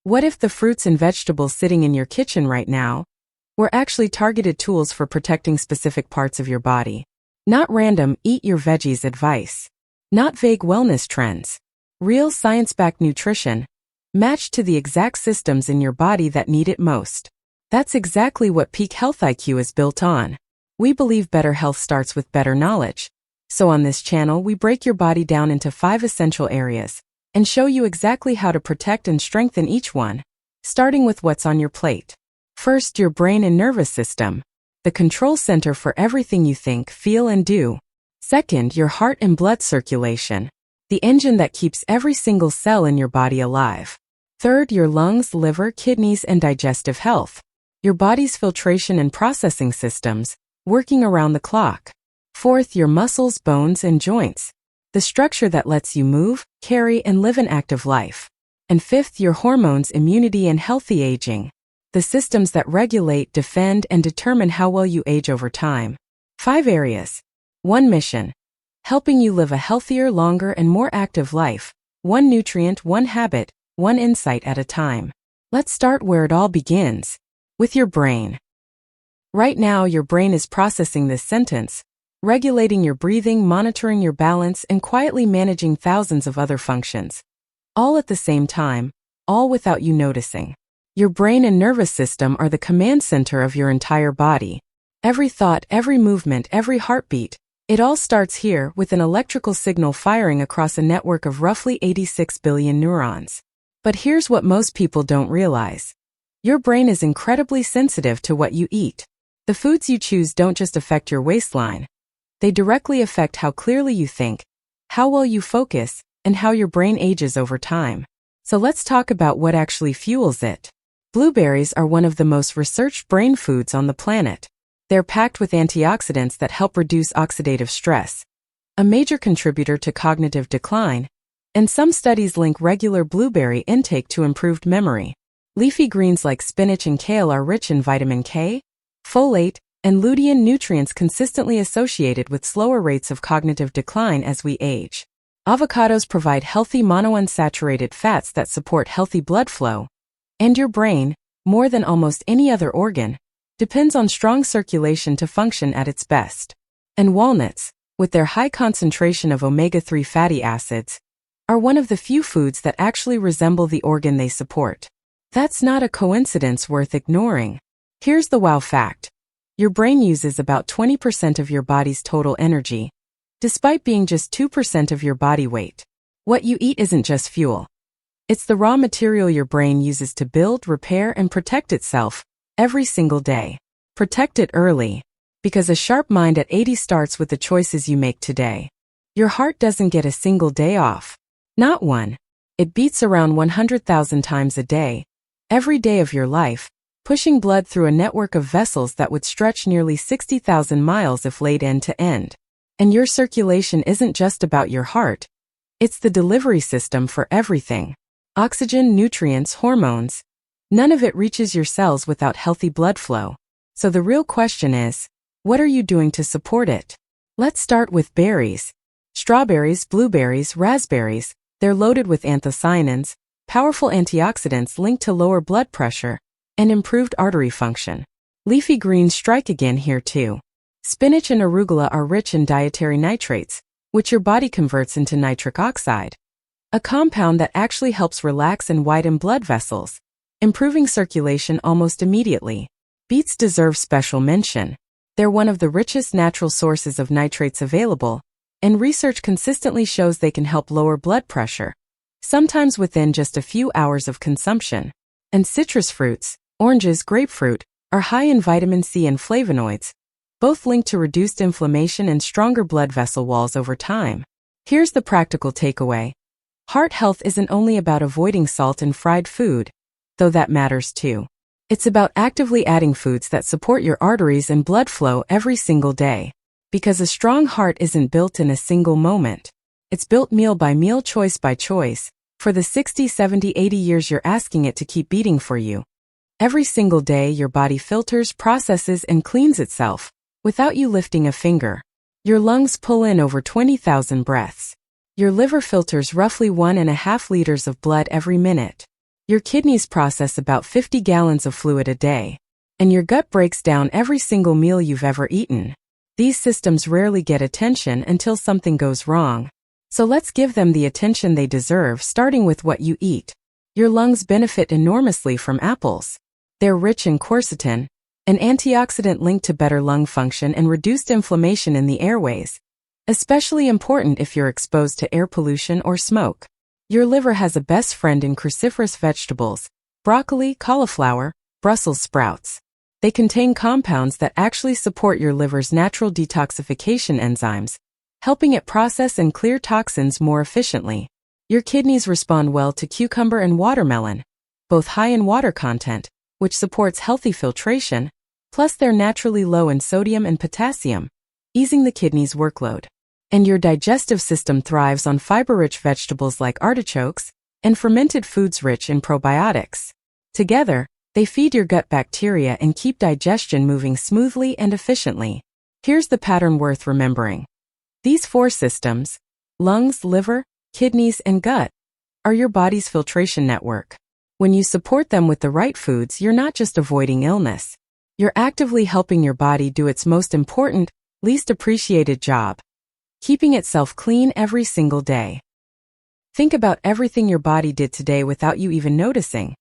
What if the fruits and vegetables sitting in your kitchen right now were actually targeted tools for protecting specific parts of your body? Not random eat your veggies advice. Not vague wellness trends. Real science-backed nutrition, matched to the exact systems in your body that need it most. That's exactly what Peak Health IQ is built on. We believe better health starts with better knowledge. So on this channel, we break your body down into 5 essential areas and show you exactly how to protect and strengthen each one, starting with what's on your plate. First, your brain and nervous system, the control center for everything you think, feel, and do. Second, your heart and blood circulation, the engine that keeps every single cell in your body alive. Third, your lungs, liver, kidneys, and digestive health, your body's filtration and processing systems, working around the clock. Fourth, your muscles, bones, and joints, the structure that lets you move, carry, and live an active life. And fifth, your hormones, immunity, and healthy aging, the systems that regulate, defend, and determine how well you age over time. 5 areas. 1 mission. Helping you live a healthier, longer, and more active life. 1 nutrient, 1 habit, 1 insight at a time. Let's start where it all begins, with your brain. Right now, your brain is processing this sentence, regulating your breathing, monitoring your balance, and quietly managing thousands of other functions. All at the same time, all without you noticing. Your brain and nervous system are the command center of your entire body. Every thought, every movement, every heartbeat, it all starts here with an electrical signal firing across a network of roughly 86 billion neurons. But here's what most people don't realize. Your brain is incredibly sensitive to what you eat. The foods you choose don't just affect your waistline. They directly affect how clearly you think, how well you focus, and how your brain ages over time. So let's talk about what actually fuels it. Blueberries are one of the most researched brain foods on the planet. They're packed with antioxidants that help reduce oxidative stress, a major contributor to cognitive decline, and some studies link regular blueberry intake to improved memory. Leafy greens like spinach and kale are rich in vitamin K, folate, and lutein, nutrients consistently associated with slower rates of cognitive decline as we age. Avocados provide healthy monounsaturated fats that support healthy blood flow, and your brain, more than almost any other organ, depends on strong circulation to function at its best. And walnuts, with their high concentration of omega-3 fatty acids, are one of the few foods that actually resemble the organ they support. That's not a coincidence worth ignoring. Here's the wow fact. Your brain uses about 20% of your body's total energy, despite being just 2% of your body weight. What you eat isn't just fuel. It's the raw material your brain uses to build, repair, and protect itself every single day. Protect it early, because a sharp mind at 80 starts with the choices you make today. Your heart doesn't get a single day off. Not one. It beats around 100,000 times a day, every day of your life, pushing blood through a network of vessels that would stretch nearly 60,000 miles if laid end to end. And your circulation isn't just about your heart. It's the delivery system for everything. Oxygen, nutrients, hormones. None of it reaches your cells without healthy blood flow. So the real question is, what are you doing to support it? Let's start with berries. Strawberries, blueberries, raspberries, they're loaded with anthocyanins, powerful antioxidants linked to lower blood pressure and improved artery function. Leafy greens strike again here too. Spinach and arugula are rich in dietary nitrates, which your body converts into nitric oxide, a compound that actually helps relax and widen blood vessels, improving circulation almost immediately. Beets deserve special mention. They're one of the richest natural sources of nitrates available, and research consistently shows they can help lower blood pressure, sometimes within just a few hours of consumption. And citrus fruits, oranges, grapefruit, are high in vitamin C and flavonoids, both linked to reduced inflammation and stronger blood vessel walls over time. Here's the practical takeaway. Heart health isn't only about avoiding salt and fried food, though that matters too. It's about actively adding foods that support your arteries and blood flow every single day. Because a strong heart isn't built in a single moment. It's built meal by meal, choice by choice, for the 60, 70, 80 years you're asking it to keep beating for you. Every single day your body filters, processes, and cleans itself, without you lifting a finger. Your lungs pull in over 20,000 breaths. Your liver filters roughly 1.5 liters of blood every minute. Your kidneys process about 50 gallons of fluid a day, and your gut breaks down every single meal you've ever eaten. These systems rarely get attention until something goes wrong. So let's give them the attention they deserve, starting with what you eat. Your lungs benefit enormously from apples. They're rich in quercetin, an antioxidant linked to better lung function and reduced inflammation in the airways, especially important if you're exposed to air pollution or smoke. Your liver has a best friend in cruciferous vegetables: broccoli, cauliflower, Brussels sprouts. They contain compounds that actually support your liver's natural detoxification enzymes, helping it process and clear toxins more efficiently. Your kidneys respond well to cucumber and watermelon, both high in water content, which supports healthy filtration, plus they're naturally low in sodium and potassium, easing the kidney's workload. And your digestive system thrives on fiber-rich vegetables like artichokes and fermented foods rich in probiotics. Together, they feed your gut bacteria and keep digestion moving smoothly and efficiently. Here's the pattern worth remembering. These 4 systems, lungs, liver, kidneys, and gut, are your body's filtration network. When you support them with the right foods, you're not just avoiding illness. You're actively helping your body do its most important, least appreciated job: keeping itself clean every single day. Think about everything your body did today without you even noticing.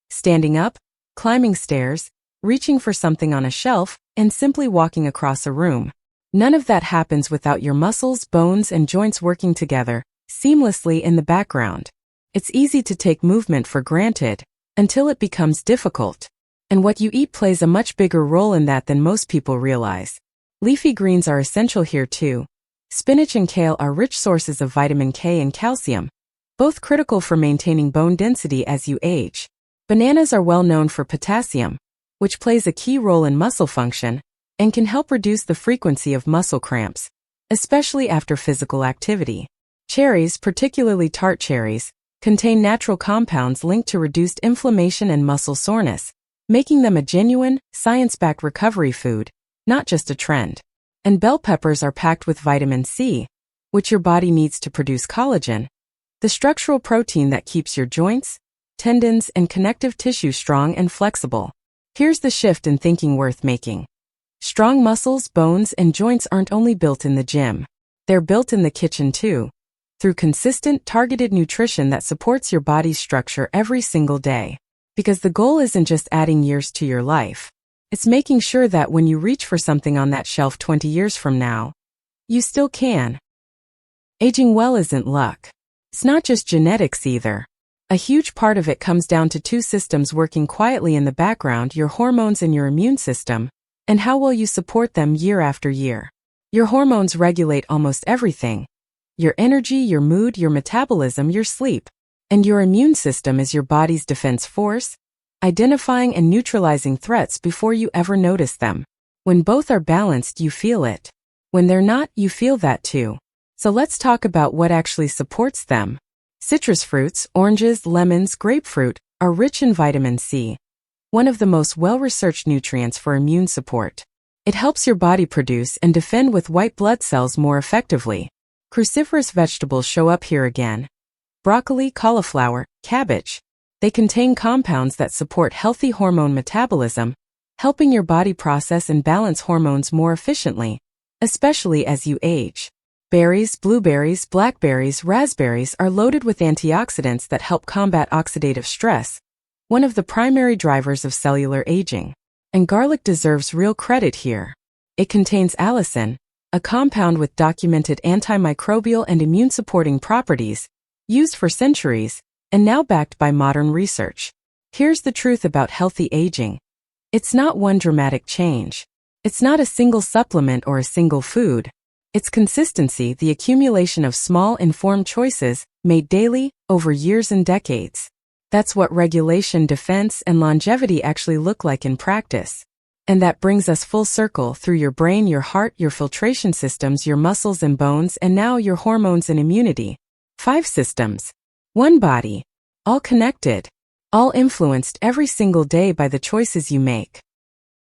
Standing up, climbing stairs, reaching for something on a shelf, and simply walking across a room. None of that happens without your muscles, bones, and joints working together seamlessly in the background. It's easy to take movement for granted until it becomes difficult. And what you eat plays a much bigger role in that than most people realize. Leafy greens are essential here too. Spinach and kale are rich sources of vitamin K and calcium, both critical for maintaining bone density as you age. Bananas are well known for potassium, which plays a key role in muscle function and can help reduce the frequency of muscle cramps, especially after physical activity. Cherries, particularly tart cherries, contain natural compounds linked to reduced inflammation and muscle soreness, making them a genuine, science-backed recovery food, not just a trend. And bell peppers are packed with vitamin C, which your body needs to produce collagen, the structural protein that keeps your joints, tendons, and connective tissue strong and flexible. Here's the shift in thinking worth making. Strong muscles, bones, and joints aren't only built in the gym. They're built in the kitchen too, through consistent, targeted nutrition that supports your body's structure every single day. Because the goal isn't just adding years to your life. It's making sure that when you reach for something on that shelf 20 years from now, you still can. Aging well isn't luck. It's not just genetics either. A huge part of it comes down to 2 systems working quietly in the background: your hormones and your immune system, and how well you support them year after year. Your hormones regulate almost everything: your energy, your mood, your metabolism, your sleep. And your immune system is your body's defense force, identifying and neutralizing threats before you ever notice them. When both are balanced, you feel it. When they're not, you feel that too. So let's talk about what actually supports them. Citrus fruits, oranges, lemons, grapefruit, are rich in vitamin C, one of the most well-researched nutrients for immune support. It helps your body produce and defend with white blood cells more effectively. Cruciferous vegetables show up here again. Broccoli, cauliflower, cabbage. They contain compounds that support healthy hormone metabolism, helping your body process and balance hormones more efficiently, especially as you age. Berries, blueberries, blackberries, raspberries are loaded with antioxidants that help combat oxidative stress, one of the primary drivers of cellular aging. And garlic deserves real credit here. It contains allicin, a compound with documented antimicrobial and immune-supporting properties, used for centuries, and now backed by modern research. Here's the truth about healthy aging. It's not one dramatic change. It's not a single supplement or a single food. It's consistency, the accumulation of small, informed choices made daily, over years and decades. That's what regulation, defense, and longevity actually look like in practice. And that brings us full circle through your brain, your heart, your filtration systems, your muscles and bones, and now your hormones and immunity. 5 systems. 1 body. All connected. All influenced every single day by the choices you make.